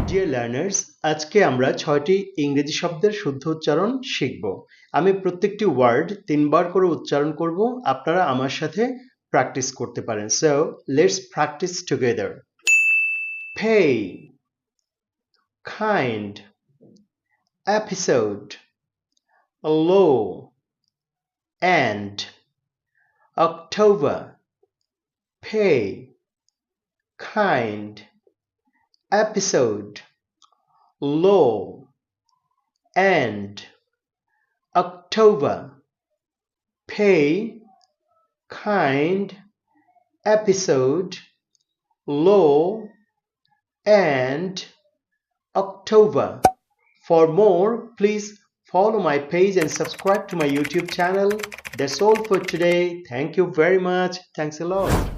Dear learners, আজকে আমরা ৬টি ইংরেজি শব্দের শুদ্ধ উচ্চারণ শিখব। আমি প্রত্যেকটি ওয়ার্ড ৩ বার করে উচ্চারণ করব, আপনারা আমার সাথে প্র্যাকটিস করতে পারেন। So let's practice together. Pay, kind, episode, low, end, October. Pay, kind, episode, low, and, October. Pay, kind, episode, low, and, October. For more, please follow my page and subscribe to my YouTube channel. That's all for today. Thank you very much. Thanks a lot.